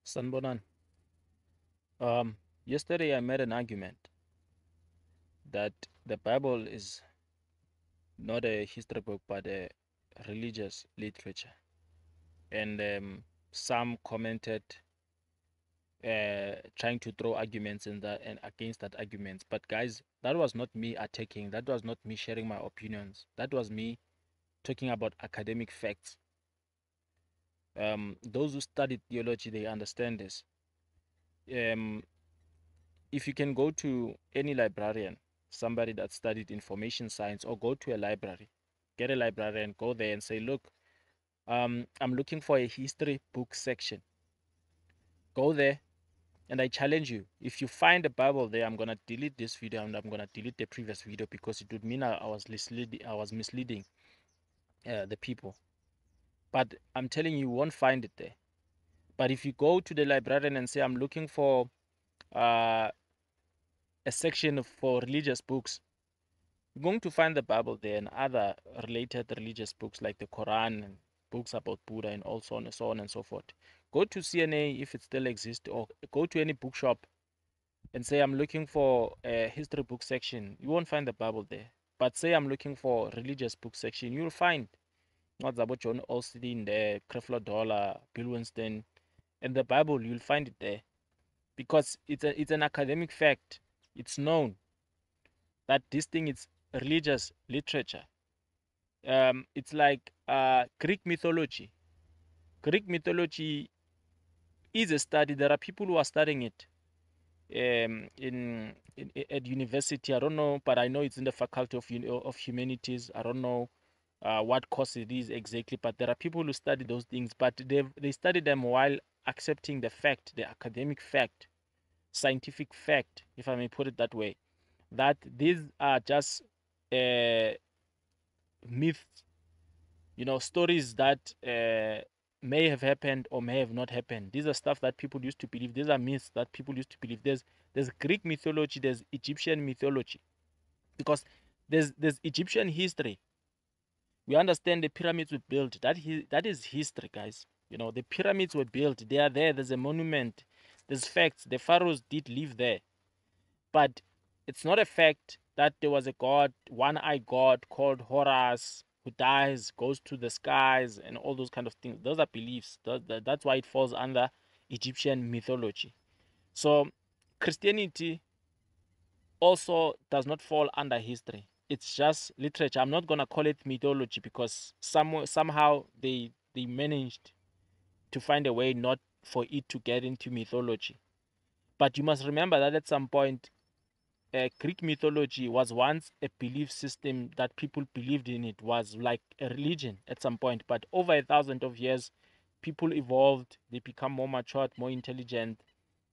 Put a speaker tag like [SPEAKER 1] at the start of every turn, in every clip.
[SPEAKER 1] Sanbonan. Yesterday I made an argument that the Bible is not a history book but a religious literature, and some commented trying to throw arguments in that and against that arguments. But guys, that was not me attacking. That was not me sharing my opinions. That was me talking about academic facts. Those who studied theology they understand this. Um, if you can go to any librarian, somebody that studied information science, or go to a library, get a librarian, go there and say, look, I'm looking for a history book section. Go there, and I challenge you. If you find a Bible there, I'm gonna delete this video and I'm gonna delete the previous video because it would mean I was misleading. I was misleading the people. But I'm telling you, you won't find it there. But if you go to the librarian and say, I'm looking for uh, a section for religious books, you're going to find the Bible there and other related religious books like the Quran and books about Buddha and also on and so on and so forth. Go to CNA if it still exists, or go to any bookshop and say I'm looking for a history book section. You won't find the Bible there. But say I'm looking for religious book section, you'll find what's about John Austin there, Creflo Dollar, Bill Winston, and the Bible. You'll find it there because it's an academic fact. It's known that this thing is religious literature. It's like Greek mythology. Greek mythology is a study. There are people who are studying it in at university. I don't know, but I know it's in the faculty of humanities. I don't know what course it is exactly, but there are people who study those things. But they study them while accepting the fact, the academic fact, scientific fact, if I may put it that way, that these are just uh, myths, stories that may have happened or may have not happened. These are stuff that people used to believe. These are myths that people used to believe. There's Greek mythology, there's Egyptian mythology, because there's Egyptian history. We understand the pyramids were built. That is history, guys. The pyramids were built. They are there. There's a monument. There's facts. The pharaohs did live there, but it's not a fact that there was a god, one-eyed god called Horus who dies, goes to the skies, and all those kind of things. Those are beliefs. That's why it falls under Egyptian mythology. So Christianity also does not fall under history. It's just literature. I'm not gonna call it mythology because somehow they managed to find a way not for it to get into mythology. But you must remember that at some point Greek mythology was once a belief system that people believed in. It was like a religion at some point, but over a thousand of years, people evolved. They become more matured, more intelligent,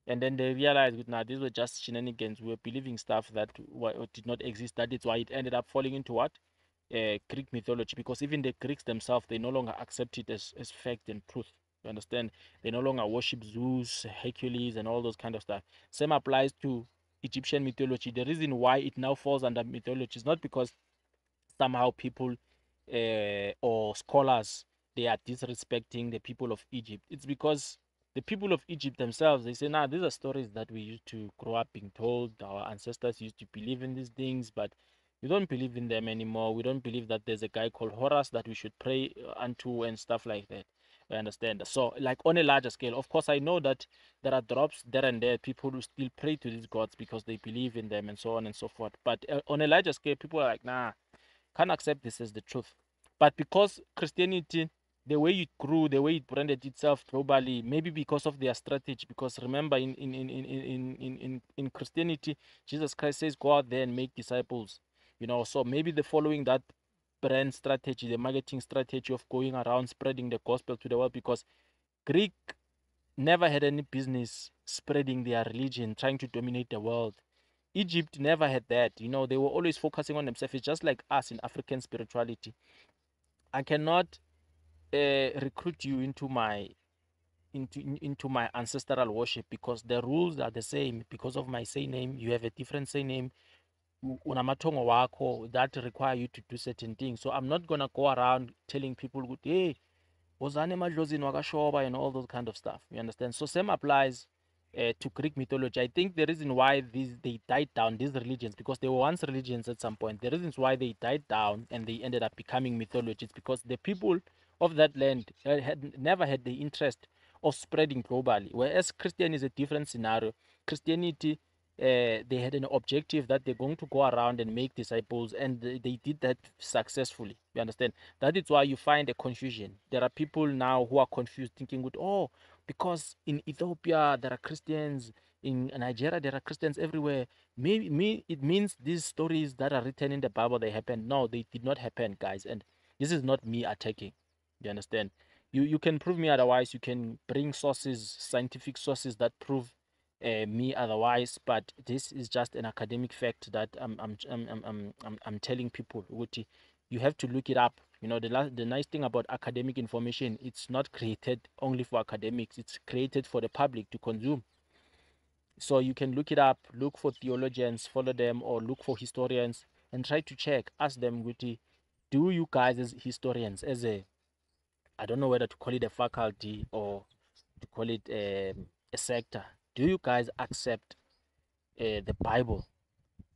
[SPEAKER 1] and then they realized that nah, these were just shenanigans. We were believing stuff that did not exist. That is why it ended up falling into what Greek mythology, because even the Greeks themselves, they no longer accept it as fact and truth. You understand? They no longer worship Zeus, Hercules, and all those kind of stuff. Same applies to Egyptian mythology. The reason why it now falls under mythology is not because somehow people or scholars they are disrespecting the people of Egypt. It's because the people of Egypt themselves they say, "Nah, these are stories that we used to grow up being told. Our ancestors used to believe in these things, but we don't believe in them anymore. We don't believe that there's a guy called Horus that we should pray unto and stuff like that." I understand. So, like on a larger scale, of course, I know that there are drops there and there. People who still pray to these gods because they believe in them and so on and so forth. But on a larger scale, people are like, nah, can't accept this as the truth. But because Christianity, the way it grew, the way it branded itself globally, maybe because of their strategy, because remember in Christianity, Jesus Christ says, go out there and make disciples. So maybe they're following that brand strategy, the marketing strategy of going around spreading the gospel to the world, because Greek never had any business spreading their religion, trying to dominate the world. Egypt never had that. They were always focusing on themselves. It's just like us in African spirituality. I cannot recruit you into my ancestral worship because the rules are the same. Because of my surname, you have a different surname. Unamatongo wako that require you to do certain things. So I'm not gonna go around telling people, hey, Bozane Madlozini Wakashoba and all those kind of stuff. You understand? So same applies to Greek mythology. I think the reason why they died down, these religions, because they were once religions at some point. The reasons why they died down and they ended up becoming mythologies because the people of that land had never had the interest of spreading globally. Whereas Christianity is a different scenario. Christianity, they had an objective that they're going to go around and make disciples, and they did that successfully. You understand? That is why you find a confusion. There are people now who are confused, thinking, "With oh, because in Ethiopia there are Christians, in Nigeria there are Christians everywhere. Maybe it means these stories that are written in the Bible they happened." No, they did not happen, guys. And this is not me attacking. You understand? You can prove me otherwise. You can bring sources, scientific sources that prove me otherwise. But this is just an academic fact that I'm telling people. Ukuthi, you have to look it up. You know, the nice thing about academic information, it's not created only for academics. It's created for the public to consume. So you can look it up, look for theologians, follow them, or look for historians and try to check. Ask them, Guti, do you guys as historians, as a, I don't know whether to call it a faculty or to call it a sector, do you guys accept the Bible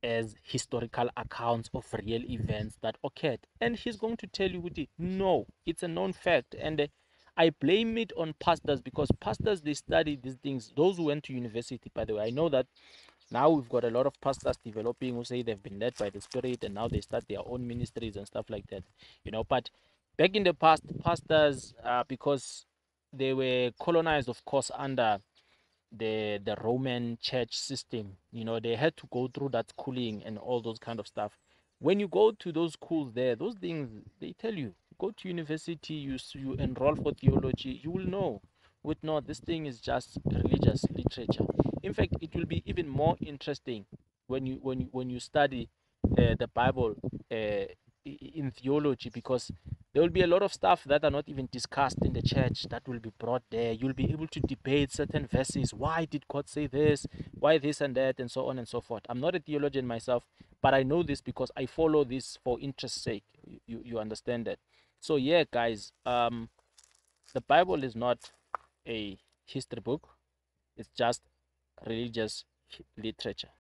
[SPEAKER 1] as historical accounts of real events that occurred? And he's going to tell you, Guti, no, it's a known fact. And I blame it on pastors because pastors, they study these things. Those who went to university, by the way, I know that now we've got a lot of pastors developing who say they've been led by the Spirit and now they start their own ministries and stuff like that. You know, but back in the past, pastors, because they were colonized, of course, under the Roman church system. You know, they had to go through that schooling and all those kind of stuff. When you go to those schools there, those things they tell you, go to university, you enroll for theology, you will know. With no, this thing is just religious literature. In fact, it will be even more interesting when you study the Bible in theology, because there will be a lot of stuff that are not even discussed in the church that will be brought there. You'll be able to debate certain verses. Why did God say this? Why this and that, and so on and so forth. I'm not a theologian myself, but I know this because I follow this for interest's sake. You understand that? So yeah, guys, the Bible is not a history book. It's just religious literature.